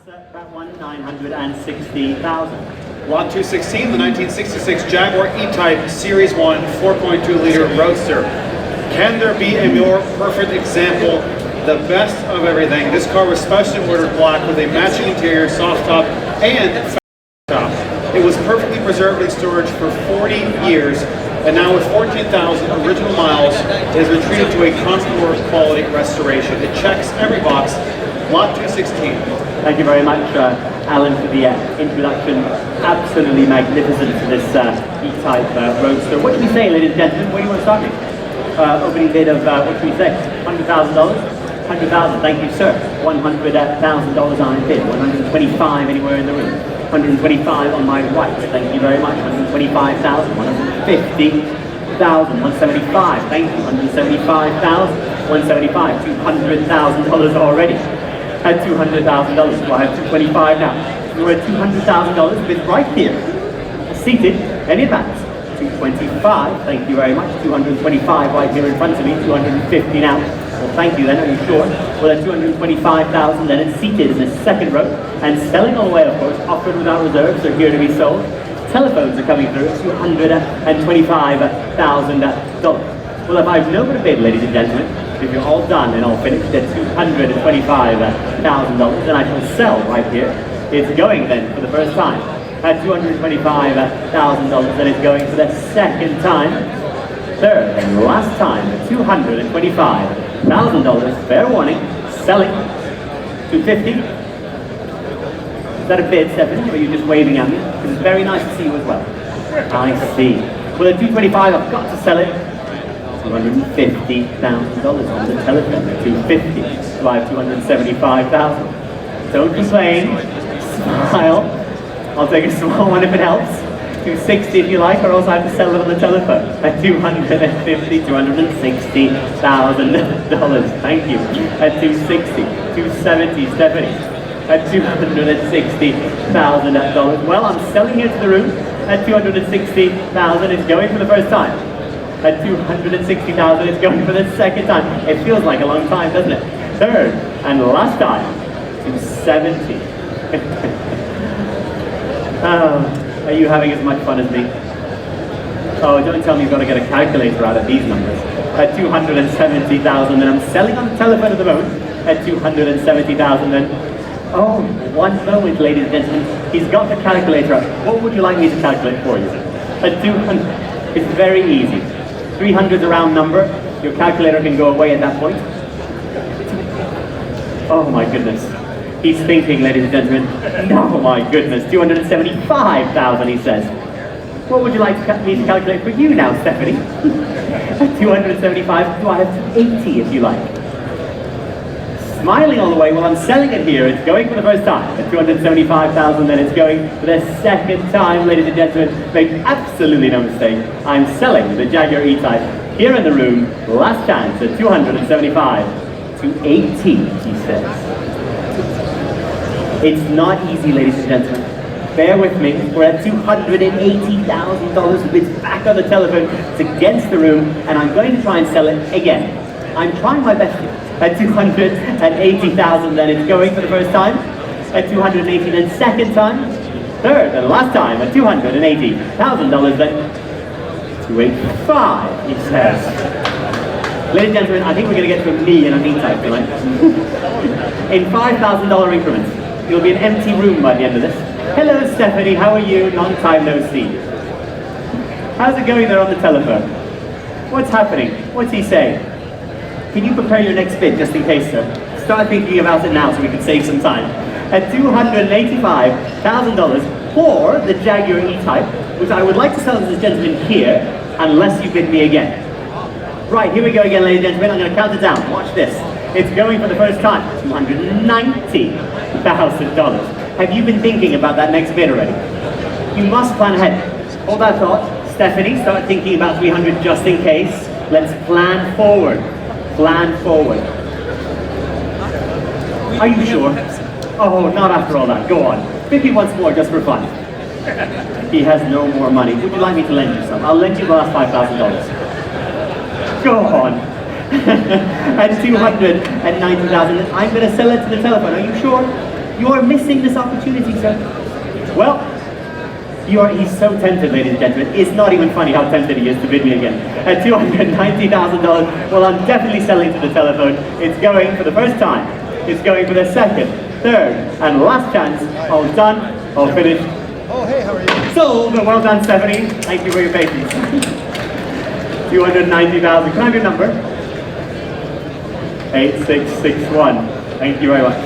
That one, 960,000. Lot 216, the 1966 Jaguar E-Type Series 1 4.2 liter Roadster. Can there be a more perfect example? The best of everything. This car was specially ordered black with a matching interior, soft top, and top. It was perfectly preserved in storage for 40 years, and now with 14,000 original miles, it has retreated to a Concours quality restoration. It checks every box. Lot 216. Thank you very much, Alan, for the introduction. Absolutely magnificent to this E-Type Roadster. What can we say, ladies and gentlemen? Where do you want to start me? Opening bid of, what can we say? $100,000? 100,000, thank you, sir. $100,000 on bid. 125 anywhere in the room. 125 on my right. Thank you very much. 125,000. 150,000. 175. Thank you. 175,000. 175. $200,000 already. At $200,000. So I have 225 now. We're at $200,000 bid right here. Seated in advance. 225. Thank you very much. 225 right here in front of me. 250 now. Well, thank you then, are you sure? Well, at 225,000 then it's seated in the second row and selling all the way, of course, offered without reserves, are here to be sold. Telephones are coming through, $225,000. Well, if I've no bid, ladies and gentlemen, if you're all done and all finished at $225,000, then I shall sell right here. It's going then for the first time at $225,000, and it's going for the second time. Third and last time at $225,000. Fair warning, selling. 250. Is that a bid, Stephanie, or are you just waving at me? Because it's very nice to see you as well. I see. Well, at 225, I've got to sell it. $250,000 on the telephone at 250. So I have 275,000. Don't complain. Smile. I'll take a small one if it helps. 260 if you like, or else I have to sell it on the telephone at $260,000. Thank you. At 260, 270, Stephanie. At $260,000. Well, I'm selling here to the room at 260,000. It's going for the first time. At 260,000, it's going for the second time. It feels like a long time, doesn't it? Third and last time, 270. Are you having as much fun as me? Oh, don't tell me you've got to get a calculator out of these numbers. At 270,000, and I'm selling on the telephone at the moment at 270,000. And oh, one moment, ladies and gentlemen, he's got the calculator up. What would you like me to calculate for you? At 200, it's very easy. 300 is a round number. Your calculator can go away at that point. Oh my goodness. He's thinking, ladies and gentlemen. Oh my goodness, 275,000, he says. What would you like me to calculate for you now, Stephanie? 275, do I have 280 if you like? Smiling all the way while I'm selling it here. It's going for the first time at 275,000, then it's going for the second time, ladies and gentlemen. Make absolutely no mistake. I'm selling the Jaguar E-Type here in the room. Last chance at 275 to 80, he says. It's not easy, ladies and gentlemen. Bear with me. We're at $280,000. It's back on the telephone. It's against the room, and I'm going to try and sell it again. I'm trying my best here. At 280,000, then it's going for the first time. At 280, then second time. Third and last time at $280,000, then 285, he says. Ladies and gentlemen, I think we're going to get to a me and an E-Type tonight. In $5,000 increments. It'll be an empty room by the end of this. Hello, Stephanie, how are you? Long time no see. How's it going there on the telephone? What's happening? What's he saying? Can you prepare your next bid just in case, sir? Start thinking about it now so we can save some time. At $285,000 for the Jaguar E-Type, which I would like to sell to this gentleman here, unless you bid me again. Right, here we go again, ladies and gentlemen. I'm going to count it down. Watch this. It's going for the first time. $290,000. Have you been thinking about that next bid already? You must plan ahead. Hold that thought. Stephanie, start thinking about 300 just in case. Let's plan forward. Plan forward. Are you sure? Oh, not after all that. Go on. Maybe once more just for fun. He has no more money. Would you like me to lend you some? I'll lend you the last $5,000. Go on. At $290,000, I'm going to sell it to the telephone. Are you sure? You are missing this opportunity, sir. Well, he's so tempted, ladies and gentlemen. It's not even funny how tempted he is to bid me again. At $290,000, well, I'm definitely selling to the telephone. It's going for the first time. It's going for the second, third, and last chance. All done, all finished. Oh, hey, how are you? Sold, well done, Stephanie. Thank you for your patience. 290,000, can I have your number? 8661, thank you very much.